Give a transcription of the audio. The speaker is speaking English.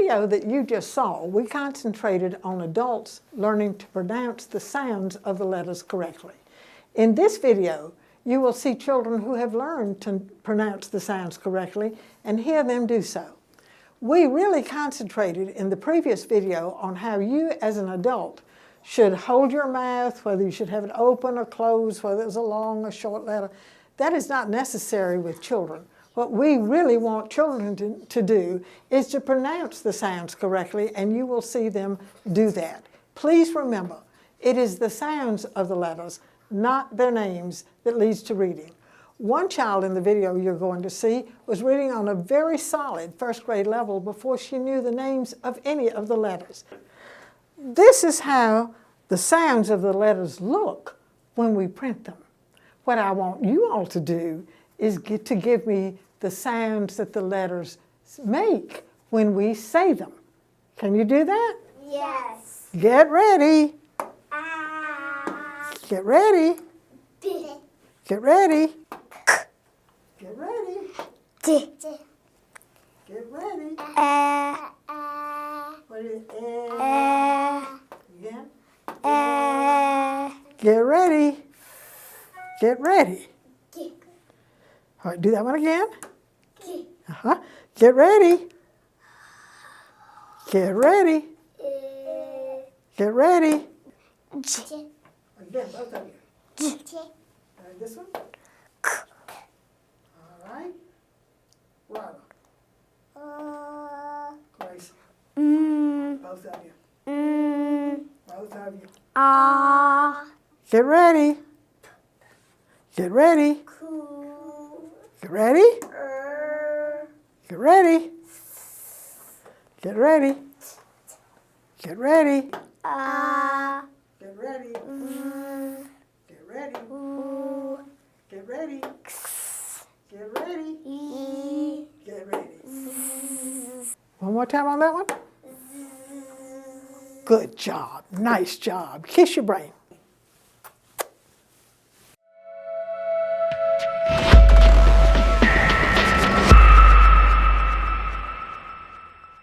video that you just saw, we concentrated on adults learning to pronounce the sounds of the letters correctly. In this video, you will see children who have learned to pronounce the sounds correctly and hear them do so. We really concentrated in the previous video on how you as an adult should hold your mouth, whether you should have it open or closed, whether it's a long or short letter. That is not necessary with children. What we really want children to do is to pronounce the sounds correctly, and you will see them do that. Please remember, it is the sounds of the letters, not their names, that leads to reading. One child in the video you're going to see was reading on a very solid first grade level before she knew the names of any of the letters. This is how the sounds of the letters look when we print them. What I want you all to do is to give me the sounds that the letters make when we say them. Can you do that? Yes. Get ready. Get ready. Get ready. Get ready. Get ready. What is again? Get ready. Get ready. All right, do that one again. Get ready. Get ready. Get ready. Again, both of you. All right, this one. All right. Robert. Grace. Both of you. Both of you. Get ready. Get ready. Get ready. Get ready. Get ready. Get ready. Get ready. Get ready. Get ready. Get ready. Get ready. One more time on that one. Good job. Nice job. Kiss your brain.